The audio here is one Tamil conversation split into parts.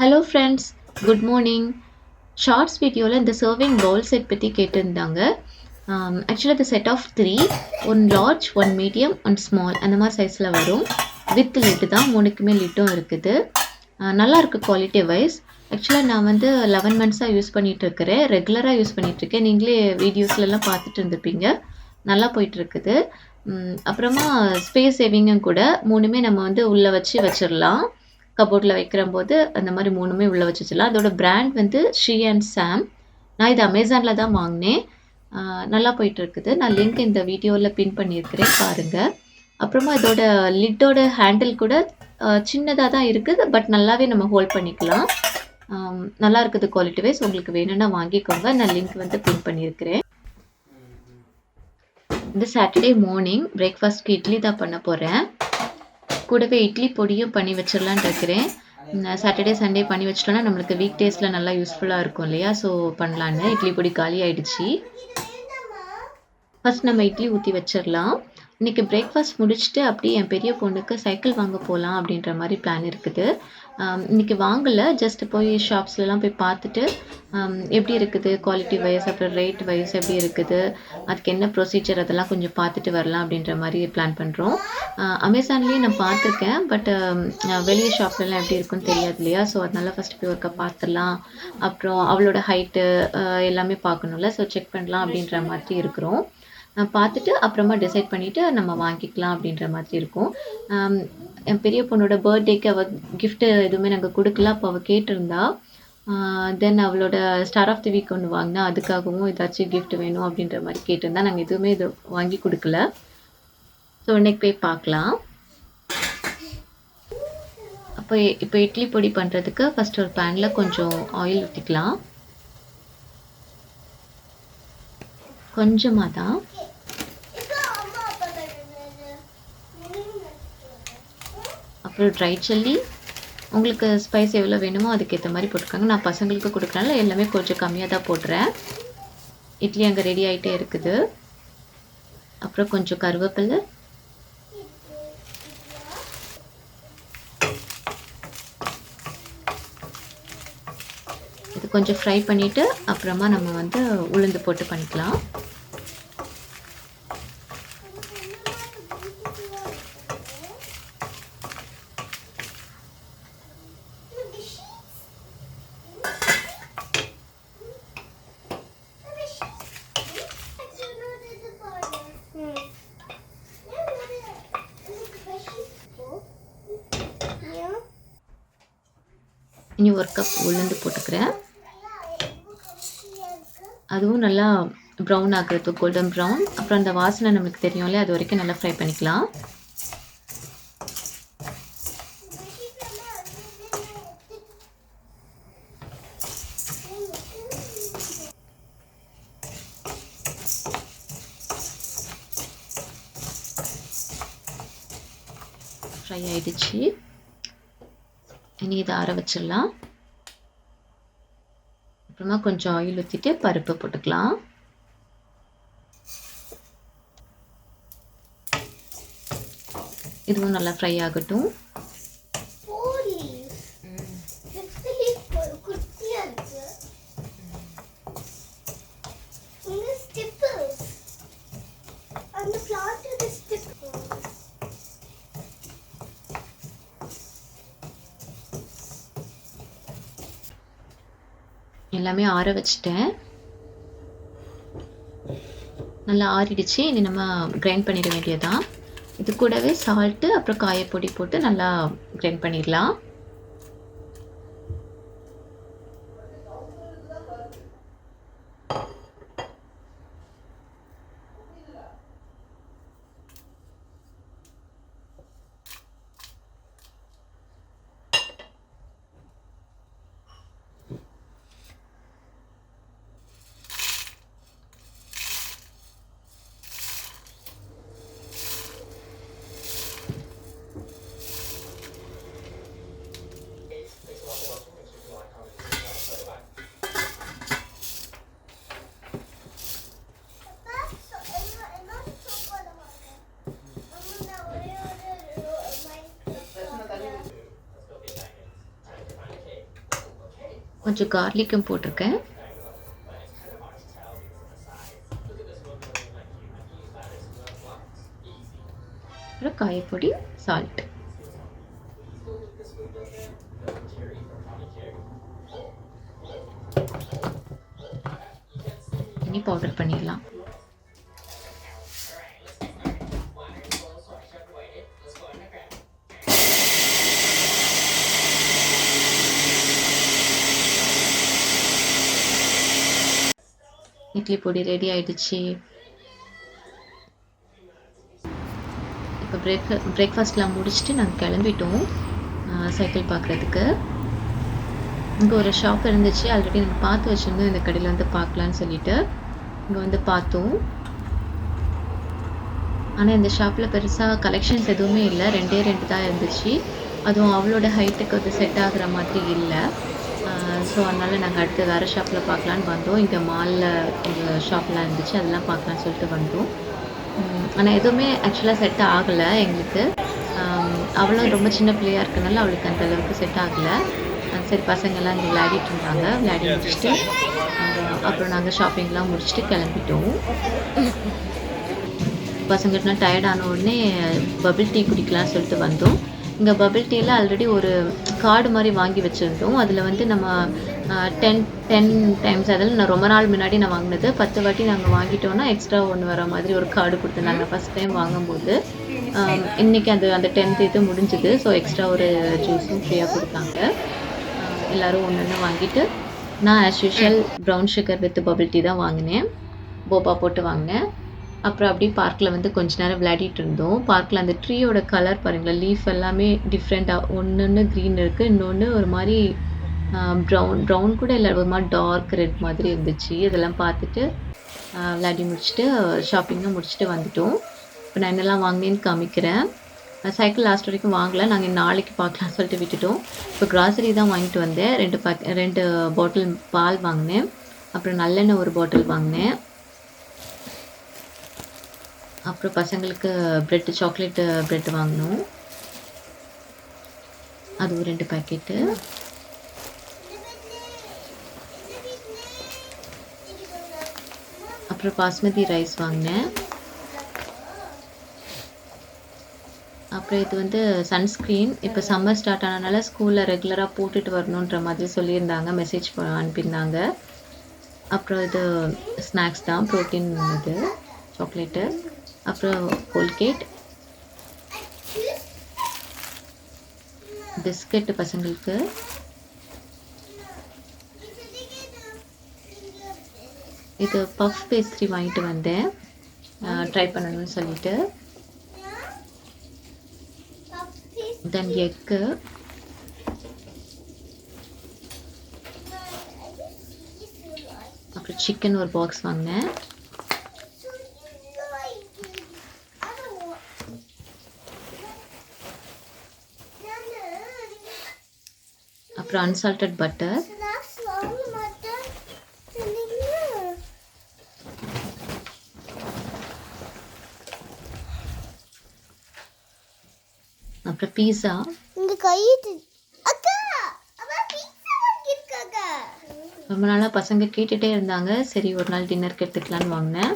Hello friends, good morning. Shorts வீடியோவில் இந்த சர்விங் பவுல் செட் பற்றி கேட்டிருந்தாங்க. ஆக்சுவலாக இது set of three, one large, one medium, one small அந்த மாதிரி சைஸில் வரும். வித் லிட்டு தான், மூணுக்குமே லிட்டும் இருக்குது. நல்லா இருக்குது குவாலிட்டி வைஸ். ஆக்சுவலாக நான் வந்து 11 மந்த்ஸாக யூஸ் பண்ணிகிட்ருக்கிறேன், ரெகுலராக யூஸ் பண்ணிகிட்ருக்கேன். நீங்களே வீடியோஸ்லலாம் பார்த்துட்டு இருந்திருப்பீங்க. நல்லா போயிட்டுருக்குது. அப்புறமா ஸ்பேஸ் சேவிங்கும் கூட. மூணுமே நம்ம வந்து உள்ளே வச்சிடலாம். கபோர்டில் வைக்கிறம்போது அந்த மாதிரி மூணுமே உள்ளே வச்சுக்கலாம். அதோட பிராண்ட் வந்து ஸ்ரீ அண்ட் சாம். நான் இது அமேசானில் தான் வாங்கினேன். நல்லா போயிட்டுருக்குது. நான் லிங்க் இந்த வீடியோவில் பின் பண்ணியிருக்கிறேன், பாருங்கள். அப்புறமா இதோட லிட்டோட ஹேண்டில் கூட சின்னதாக தான் இருக்குது, பட் நல்லாவே நம்ம ஹோல்ட் பண்ணிக்கலாம். நல்லா இருக்குது குவாலிட்டி வைஸ். உங்களுக்கு வேணும்னா வாங்கிக்கோங்க. நான் லிங்க் வந்து பின் பண்ணியிருக்கிறேன். இந்த சாட்டர்டே மார்னிங் பிரேக்ஃபாஸ்ட்க்கு இட்லி தான் பண்ண போகிறேன். கூடவே இட்லி பொடியும் பண்ணி வச்சிடலான்னு இருக்கிறேன். சாட்டர்டே சண்டே பண்ணி வச்சிட்டோன்னா நம்மளுக்கு வீக் டேஸில் நல்லா யூஸ்ஃபுல்லாக இருக்கும் இல்லையா? ஸோ பண்ணலான்னு. இட்லி பொடி காலி ஆகிடுச்சு. ஃபஸ்ட் நம்ம இட்லி ஊற்றி வச்சிடலாம். இன்றைக்கி பிரேக்ஃபாஸ்ட் முடிச்சுட்டு அப்படியே என் பெரிய பொண்ணுக்கு சைக்கிள் வாங்க போகலாம் அப்படின்ற மாதிரி பிளான் இருக்குது. இன்றைக்கி வாங்கலை, ஜஸ்ட் போய் ஷாப்ஸ்லலாம் போய் பார்த்துட்டு எப்படி இருக்குது குவாலிட்டி வைஸ், அப்புறம் ரேட் வைஸ் எப்படி இருக்குது, அதுக்கு என்ன ப்ரொசீஜர், அதெல்லாம் கொஞ்சம் பார்த்துட்டு வரலாம் அப்படின்ற மாதிரி பிளான் பண்ணுறோம். அமேசான்லேயும் நான் பார்த்துருக்கேன், பட் வெளியே ஷாப்லலாம் எப்படி இருக்குன்னு தெரியாது இல்லையா? ஸோ அதனால் ஃபஸ்ட்டு போய் ஒருக்கா பார்த்துடலாம். அப்புறம் அவளோட ஹைட்டு எல்லாமே பார்க்கணும்ல, ஸோ செக் பண்ணலாம் அப்படின்ற மாதிரி இருக்கிறோம். பார்த்துட்டு அப்புறமா டிசைட் பண்ணிவிட்டு நம்ம வாங்கிக்கலாம் அப்படின்ற மாதிரி இருக்கும். என் பெரிய பொண்ணோட பர்த்டேக்கு அவள் கிஃப்ட்டு எதுவுமே நாங்கள் கொடுக்கல. அப்போ அவள் கேட்டிருந்தா. தென் அவளோட ஸ்டார் ஆஃப் தி வீக் ஒன்று வாங்கினா, அதுக்காகவும் ஏதாச்சும் கிஃப்ட் வேணும் அப்படின்ற மாதிரி கேட்டிருந்தா. நாங்கள் எதுவுமே இது வாங்கி கொடுக்கல. ஸோ இன்னைக்கு போய் பார்க்கலாம். இப்போ இட்லி பொடி பண்ணுறதுக்கு ஃபஸ்ட் ஒரு பேனில் கொஞ்சம் ஆயில் ஊற்றிக்கலாம். கொஞ்சமாக தான். அப்புறம் ட்ரை சில்லி, உங்களுக்கு ஸ்பைஸ் எவ்வளோ வேணுமோ அதுக்கேற்ற மாதிரி போட்டுருக்காங்க. நான் பசங்களுக்கு கொடுக்குறனால எல்லாமே கொஞ்சம் கம்மியாக தான் போட்டுறேன். இட்லி அங்கே ரெடி ஆகிட்டே இருக்குது. அப்புறம் கொஞ்சம் கருவேப்பிலை, இது கொஞ்சம் ஃப்ரை பண்ணிவிட்டு அப்புறமா நம்ம வந்து உளுந்து போட்டு பண்ணிக்கலாம். இனி ஒரு கப் உளுந்து போட்டுக்கிறேன். அதுவும் நல்லா ப்ரௌன் ஆகிறது, கோல்டன் ப்ரௌன். அப்புறம் அந்த வாசனை நம்மளுக்கு தெரியும்ல, அது வரைக்கும் நல்லா ஃப்ரை பண்ணிக்கலாம். ஃப்ரை ஆகிடுச்சு. இனி இதை ஆற வச்சிடலாம். அப்புறமா கொஞ்சம் ஆயில் ஊற்றிட்டு பருப்பு போட்டுக்கலாம். இதுவும் நல்லா ஃப்ரை ஆகட்டும். எல்லாமே ஆற வச்சுட்டேன். நல்லா ஆறிடுச்சு. இனி நம்ம கிரைண்ட் பண்ணிட வேண்டியதுதான். இது கூடவே சால்ட்டு அப்புறம் காயப்பொடி போட்டு நல்லா கிரைண்ட் பண்ணிடலாம். கொஞ்சம் கார்லிக்கும் போட்டிருக்கேன். அப்புறம் காயப்பொடி, சால்ட். இனி பவுடர் பண்ணிடலாம். இட்லி பொடி ரெடி ஆயிடுச்சு. இப்போ பிரேக்ஃபாஸ்ட்லாம் முடிச்சுட்டு நாங்கள் கிளம்பிட்டோம் சைக்கிள் பார்க்குறதுக்கு. இங்கே ஒரு ஷாப் இருந்துச்சு, ஆல்ரெடி நாங்கள் பார்த்து வச்சுருந்தோம், இந்த கடையில் வந்து பார்க்கலான்னு சொல்லிட்டு இங்கே வந்து பார்த்தோம். ஆனால் இந்த ஷாப்பில் பெருசாக கலெக்ஷன்ஸ் எதுவுமே இல்லை, 2 தான் இருந்துச்சு. அதுவும் அவளோட ஹைட்டுக்கு அது செட் ஆகுற மாதிரி இல்லை. ஸோ அதனால் நாங்கள் அடுத்து வேறு ஷாப்பில் பார்க்கலான்னு வந்தோம். இங்கே மாலில் ஒரு ஷாப்லாம் இருந்துச்சு, அதெல்லாம் பார்க்கலான்னு சொல்லிட்டு வந்தோம். ஆனால் எதுவுமே ஆக்சுவலாக செட் ஆகலை எங்களுக்கு. அவளும் ரொம்ப சின்ன பிள்ளையாக இருக்கனால அவளுக்கு அந்த அளவுக்கு செட் ஆகலை. சரி பசங்கள்லாம் இங்கே விளையாடிட்டு இருந்தாங்க, விளையாடி முடிச்சுட்டு அப்புறம் நாங்கள் ஷாப்பிங்லாம் முடிச்சுட்டு கிளம்பிட்டோம். பசங்கள்லாம் டயர்ட் ஆன உடனே பபிள் டீ குடிக்கலாம்னு சொல்லிட்டு வந்தோம். இங்கே பபிள் டீயில் ஆல்ரெடி ஒரு கார்டு மாதிரி வாங்கி வச்சுருந்தோம். அதில் வந்து நம்ம 10 டைம்ஸ், அதில் நான் ரொம்ப நாள் முன்னாடி நான் வாங்கினது, 10 வாட்டி நாங்கள் வாங்கிட்டோன்னா எக்ஸ்ட்ரா ஒன்று வர மாதிரி ஒரு கார்டு கொடுத்துருந்தாங்க ஃபஸ்ட் டைம் வாங்கும்போது. இன்றைக்கி அந்த 10th இது முடிஞ்சுது. ஸோ எக்ஸ்ட்ரா ஒரு ஜூஸும் ஃப்ரீயாக கொடுத்தாங்க. எல்லோரும் ஒன்று வாங்கிட்டு நான் as usual brown sugar with bubble tea தான் வாங்கினேன், போபா போட்டு வாங்கினேன். அப்புறம் அப்படியே பார்க்கில் வந்து கொஞ்ச நேரம் விளையாடிட்டு இருந்தோம். பார்க்கில் அந்த ட்ரீயோட கலர் பாருங்களேன், லீஃப் எல்லாமே டிஃப்ரெண்ட்டாக, ஒன்று க்ரீன் இருக்குது, இன்னொன்று ஒரு மாதிரி ப்ரௌன் கூட இல்லை, ஒரு மாதிரி டார்க் ரெட் மாதிரி இருந்துச்சு. இதெல்லாம் பார்த்துட்டு விளையாடி முடிச்சுட்டு ஷாப்பிங்காக முடிச்சுட்டு வந்துட்டோம். இப்போ நான் என்னெல்லாம் வாங்கினேன்னு காமிக்கிறேன். சைக்கிள் லாஸ்ட் வரைக்கும் வாங்கலை, நாங்கள் நாளைக்கு பார்க்கலாம்னு சொல்லிட்டு விட்டுட்டோம். இப்போ கிராசரி தான் வாங்கிட்டு வந்தேன். 2 பாட்டில் பால் வாங்கினேன், அப்புறம் நல்லெண்ணெய் ஒரு பாட்டில் வாங்கினேன். அப்புறம் பசங்களுக்கு ப்ரெட்டு, சாக்லேட்டு ப்ரெட் வாங்கினோம், அது ஒரு 2 பேக்கெட்டு. அப்புறம் பாஸ்மதி ரைஸ் வாங்கினேன். அப்புறம் இது வந்து சன்ஸ்க்ரீன். இப்போ சம்மர் ஸ்டார்ட் ஆனதுனால ஸ்கூலில் ரெகுலராக போட்டுட்டு வரணுன்ற மாதிரி சொல்லியிருந்தாங்க, மெசேஜ் அனுப்பியிருந்தாங்க. அப்புறம் இது ஸ்நாக்ஸ் தான், ப்ரோட்டீன் இது சாக்லேட்டு. அப்புறம் கோல்கேட், பிஸ்கெட்டு பசங்களுக்கு. இது பஃப் பேஸ்ட்ரி வாங்கிட்டு வந்தேன், ட்ரை பண்ணணும்னு சொல்லிட்டு. தென் எக்கு, அப்புறம் சிக்கன் ஒரு பாக்ஸ் வாங்கினேன். அப்புறம் அன்சால்டட் பட்டர், அப்புறம் பீஸா. ரொம்ப நாளாக பசங்க கேட்டுகிட்டே இருந்தாங்க, சரி ஒரு நாள் டின்னருக்கு எடுத்துக்கலான்னு வாங்கினேன்.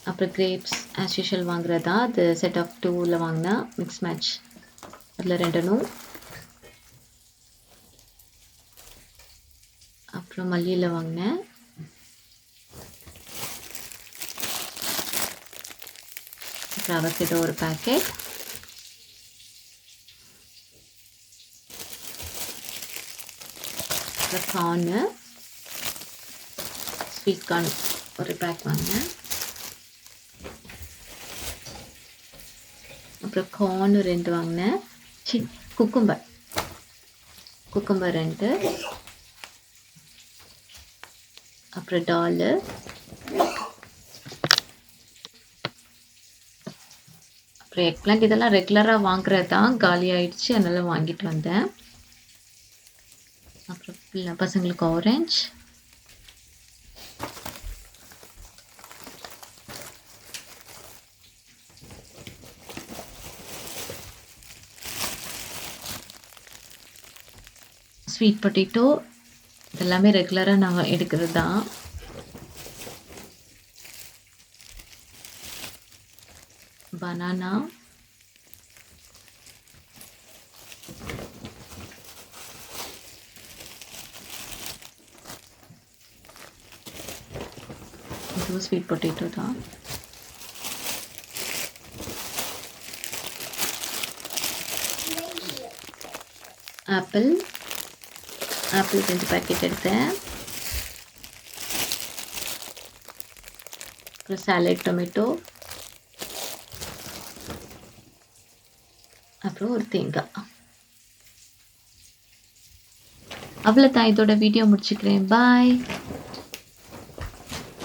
அப்புறம் கிரேப்ஸ் ஆஸ் யூஷுவல் வாங்குறது தான், அது செட் ஆஃப் 2ல் வாங்கினேன், மிக்ஸ் மேட்ச், அதில் 2. அப்புறம் மல்லியில் வாங்கினேன். அப்புறம் அவகிட்ட ஒரு பேக்கெட். அப்புறம் கார்னு, ஸ்வீட் கார்ன் ஒரு பேக் வாங்கினேன். அப்புறம் கார்னு 2 வாங்கினேன். குக்கும்பர் 2. அப்புறம் டாலு, அப்புறம் எக் பிளான்ட். இதெல்லாம் ரெகுலராக வாங்குறது தான், காலி ஆயிடுச்சு, அதனால வாங்கிட்டு வந்தேன். அப்புறம் பசங்களுக்கு ஆரஞ்ச், ஸ்வீட் பொட்டேட்டோ, இதெல்லாமே ரெகுலரா நான் எடுக்கிறது தான். பனானா, இதுவும் ஸ்வீட் பொட்டேட்டோ தான். ஆப்பிள் 2 பாக்கெட் எடுத்தேன். அப்புறம் சாலட் டொமேட்டோ, அப்புறம் ஒரு தேங்காய். அவ்வளோதான், இதோட வீடியோ முடிச்சுக்கிறேன். பாய்.